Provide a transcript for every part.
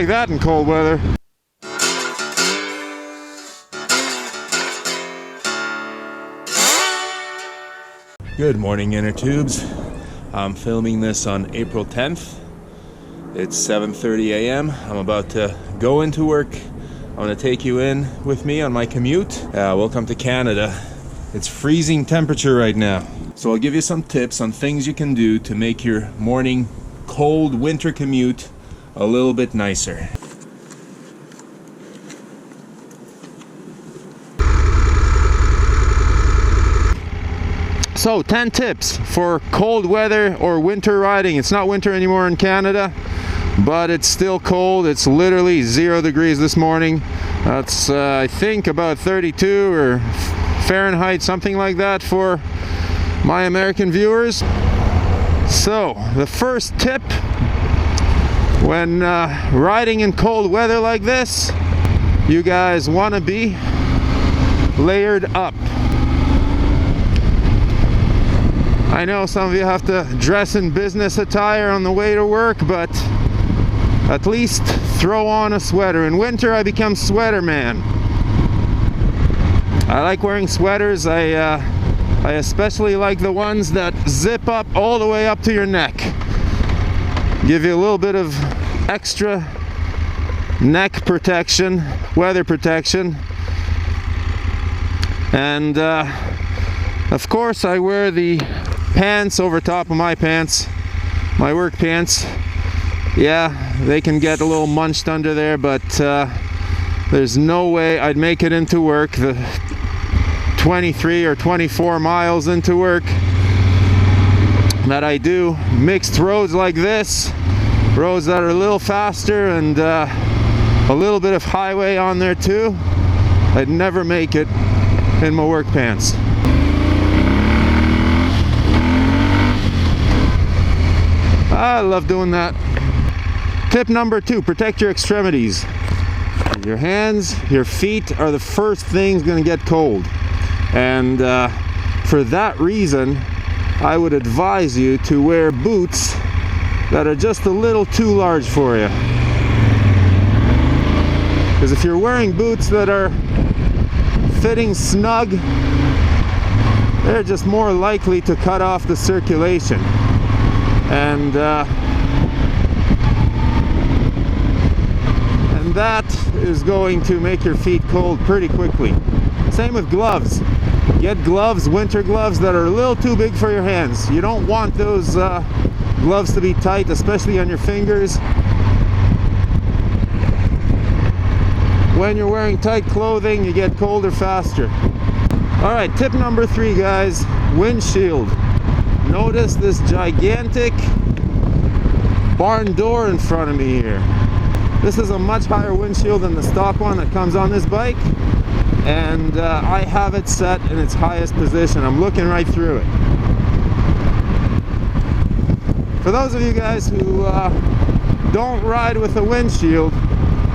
like that in cold weather. Good morning, inner tubes. I'm filming this on April 10th. It's 7:30 a.m. I'm about to go into work. I'm going to take you in with me on my commute. Welcome to Canada. It's freezing temperature right now. So I'll give you some tips on things you can do to make your morning cold winter commute a little bit nicer. So 10 tips for cold weather or winter riding. It's not winter anymore in Canada, but it's still cold. It's literally 0 degrees this morning. That's I think about 32 or Fahrenheit, something like that for my American viewers. So the first tip when riding in cold weather like this, you guys want to be layered up. I know some of you have to dress in business attire on the way to work, but at least throw on a sweater. In winter I become sweater man. I like wearing sweaters. I especially like the ones that zip up all the way up to your neck. Give you a little bit of extra neck protection, weather protection. And of course I wear the pants over top of my pants, my work pants. Yeah, they can get a little munched under there, but there's no way I'd make it into work. The 23 or 24 miles into work that I do, mixed roads like this, roads that are a little faster and a little bit of highway on there too, I'd never make it in my work pants. I love doing that. Tip number 2, protect your extremities. Your hands, your feet are the first things going to get cold. And for that reason, I would advise you to wear boots that are just a little too large for you. Because if you're wearing boots that are fitting snug, they're just more likely to cut off the circulation. And that is going to make your feet cold pretty quickly. Same with gloves. Get gloves, winter gloves that are a little too big for your hands. You don't want those gloves to be tight, especially on your fingers. When you're wearing tight clothing, you get colder faster. All right, tip number 3, guys, windshield. Notice this gigantic barn door in front of me here. This is a much higher windshield than the stock one that comes on this bike, and I have it set in its highest position. I'm looking right through it. For those of you guys who don't ride with a windshield,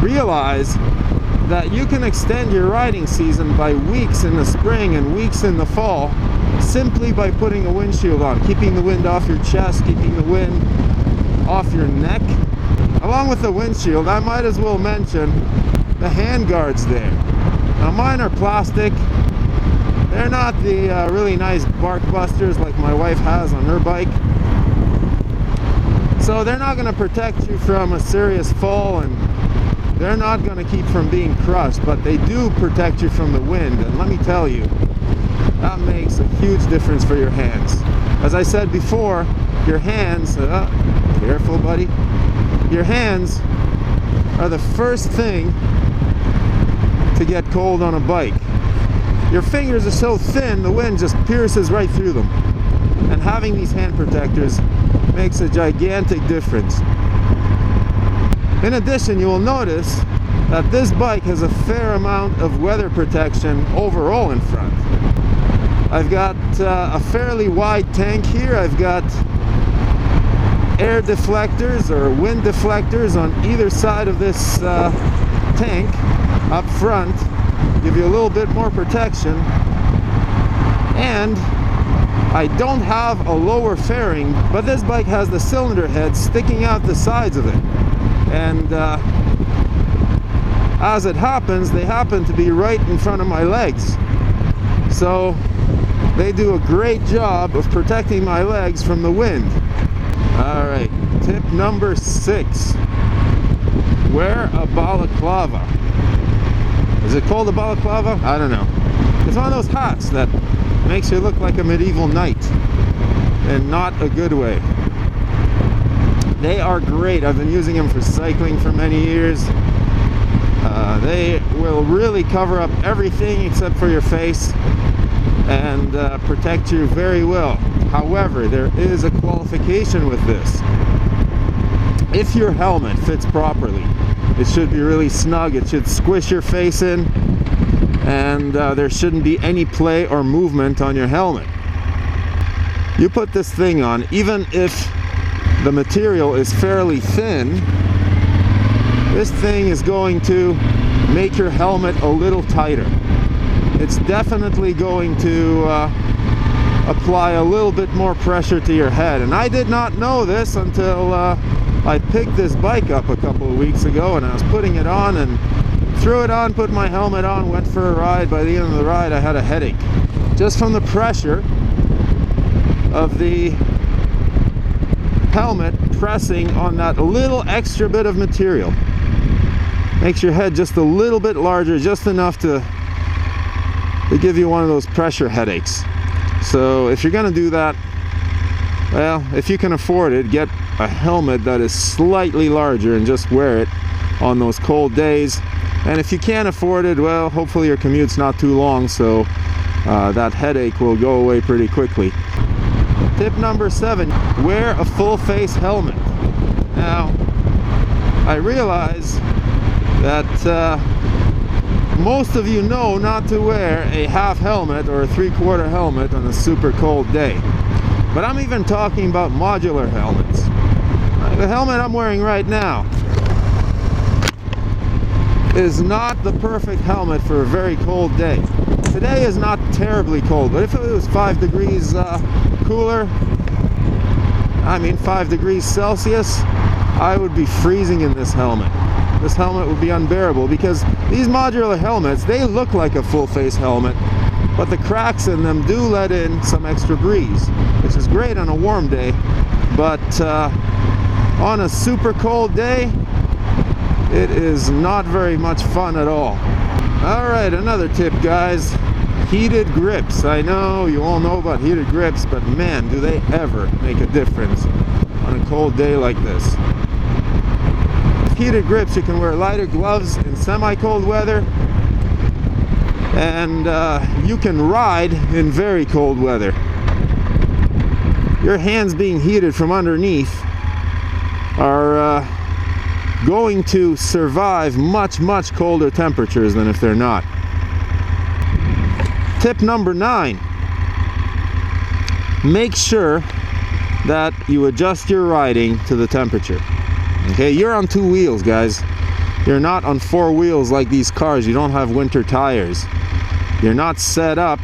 realize that you can extend your riding season by weeks in the spring and weeks in the fall simply by putting a windshield on, keeping the wind off your chest, keeping the wind off your neck. Along with the windshield, I might as well mention the hand guards there. Now mine are plastic. They're not the really nice bark busters like my wife has on her bike. So they're not going to protect you from a serious fall, and they're not going to keep from being crushed, but they do protect you from the wind. And let me tell you, that makes a huge difference for your hands. As I said before, your hands, careful buddy, your hands are the first thing to get cold on a bike. Your fingers are so thin, the wind just pierces right through them. And having these hand protectors makes a gigantic difference. In addition, you will notice that this bike has a fair amount of weather protection overall in front. I've got a fairly wide tank here. I've got air deflectors or wind deflectors on either side of this tank up front, give you a little bit more protection. And I don't have a lower fairing, but this bike has the cylinder head sticking out the sides of it. And As it happens, they happen to be right in front of my legs. So they do a great job of protecting my legs from the wind. All right, tip number 6. Wear a balaclava. Is it called a balaclava? I don't know. It's one of those hats that makes you look like a medieval knight, and not a good way. They are great. I've been using them for cycling for many years. They will really cover up everything except for your face and protect you very well. However, there is a qualification with this. If your helmet fits properly, it should be really snug. It should squish your face in, and there shouldn't be any play or movement on your helmet. You put this thing on, even if the material is fairly thin, this thing is going to make your helmet a little tighter. It's definitely going to apply a little bit more pressure to your head. And I did not know this until I picked this bike up a couple of weeks ago, and I was putting it on and threw it on, put my helmet on, went for a ride. By the end of the ride, I had a headache just from the pressure of the helmet pressing on that little extra bit of material. Makes your head just a little bit larger, just enough to give you one of those pressure headaches. So if you're gonna do that, well, if you can afford it, get a helmet that is slightly larger and just wear it on those cold days. And if you can't afford it, well, hopefully your commute's not too long, so that headache will go away pretty quickly. Tip number 7, wear a full face helmet. Now, I realize that most of you know not to wear a half helmet or a 3/4 helmet on a super cold day. But I'm even talking about modular helmets. The helmet I'm wearing right now is not the perfect helmet for a very cold day. Today is not terribly cold, but if it was 5 degrees cooler, I mean 5 degrees Celsius, I would be freezing in this helmet. This helmet would be unbearable, because these modular helmets, they look like a full face helmet, but the cracks in them do let in some extra breeze, which is great on a warm day, but on a super cold day, it is not very much fun at all. Alright, another tip, guys. Heated grips. I know you all know about heated grips, but man, do they ever make a difference on a cold day like this. With heated grips, you can wear lighter gloves in semi-cold weather, and you can ride in very cold weather. Your hands being heated from underneath are going to survive much, much colder temperatures than if they're not. Tip number 9, make sure that you adjust your riding to the temperature. Okay, you're on 2 wheels, guys. You're not on 4 wheels like these cars. You don't have winter tires. You're not set up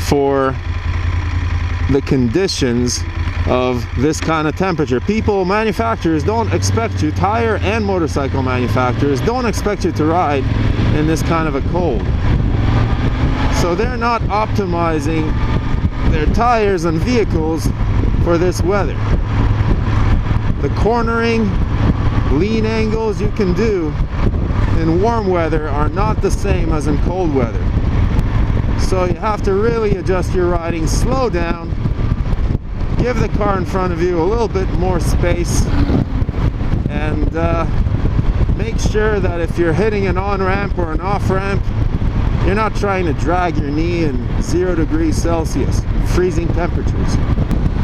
for the conditions of this kind of temperature. Manufacturers don't expect you, tire and motorcycle manufacturers don't expect you to ride in this kind of a cold. So they're not optimizing their tires and vehicles for this weather. The cornering, lean angles you can do in warm weather are not the same as in cold weather. So you have to really adjust your riding, slow down, give the car in front of you a little bit more space, and make sure that if you're hitting an on-ramp or an off-ramp, you're not trying to drag your knee in 0 degrees Celsius, freezing temperatures.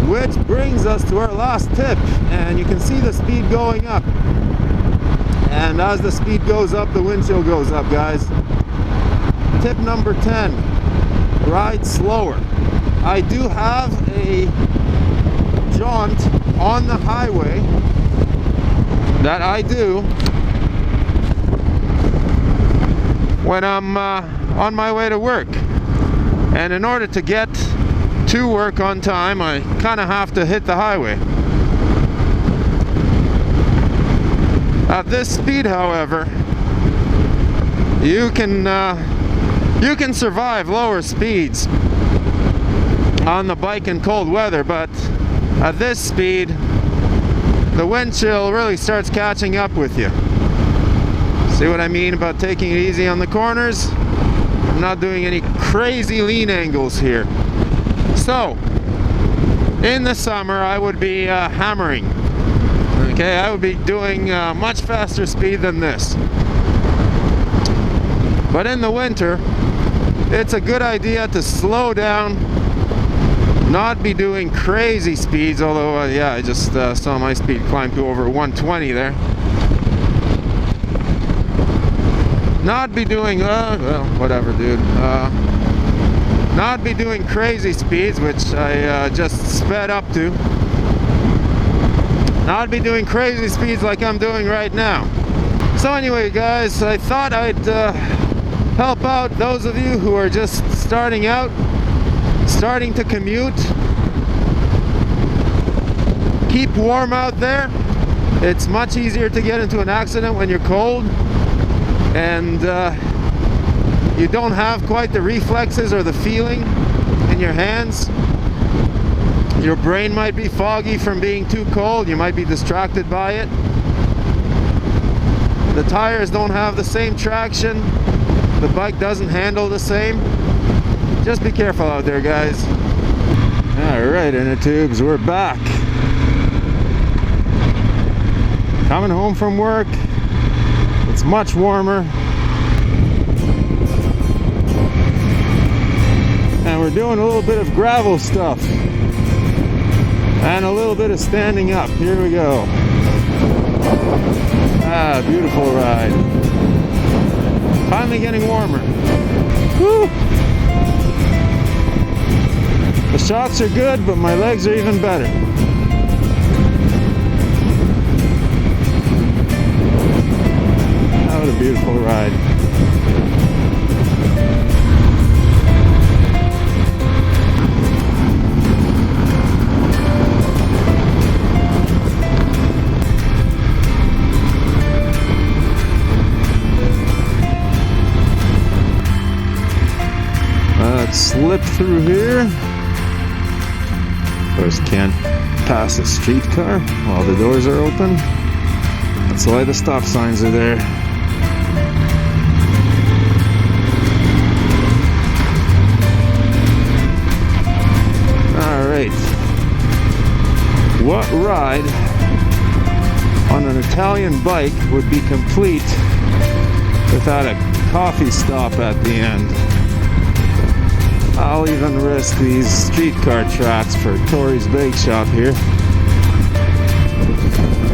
Which brings us to our last tip, and you can see the speed going up. And as the speed goes up, the windshield goes up, guys. Tip number 10, ride slower. I do have a jaunt on the highway that I do when I'm on my way to work, and in order to get to work on time, I kind of have to hit the highway. At this speed, however, you can survive lower speeds on the bike in cold weather, but at this speed, the wind chill really starts catching up with you. See what I mean about taking it easy on the corners? I'm not doing any crazy lean angles here. So, in the summer, I would be hammering. Okay, I would be doing much faster speed than this. But in the winter, it's a good idea to slow down, not be doing crazy speeds, although yeah, I just saw my speed climb to over 120 there. Not be doing, well, whatever, dude. Not be doing crazy speeds, which I just sped up to. Not be doing crazy speeds like I'm doing right now. So anyway, guys, I thought I'd help out those of you who are just starting out, starting to commute. Keep warm out there. It's much easier to get into an accident when you're cold, and you don't have quite the reflexes or the feeling in your hands. Your brain might be foggy from being too cold. You might be distracted by it. The tires don't have the same traction. The bike doesn't handle the same. Just be careful out there, guys. Alright, inner tubes, we're back. Coming home from work. It's much warmer. And we're doing a little bit of gravel stuff. And a little bit of standing up. Here we go. Ah, beautiful ride. Finally getting warmer. Woo! The shots are good, but my legs are even better. Oh, what a beautiful ride. Let's slip through here. Of course, can't pass a streetcar while the doors are open. That's why the stop signs are there. Alright. What ride on an Italian bike would be complete without a coffee stop at the end? I'll even risk these streetcar tracks for Tori's Bake Shop here.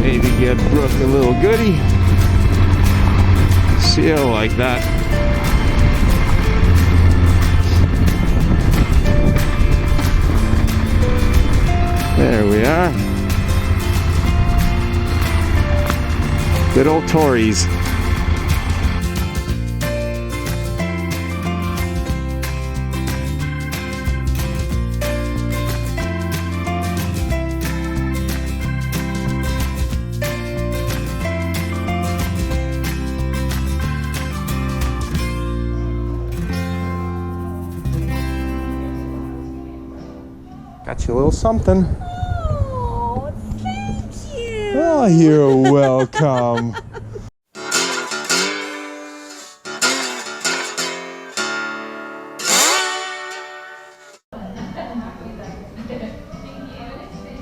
Maybe get Brooke a little goodie. She'll like that. There we are. Good old Tori's. Got you a little something. Oh, thank you. Oh, you're welcome.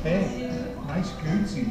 Hey, nice Guzzi.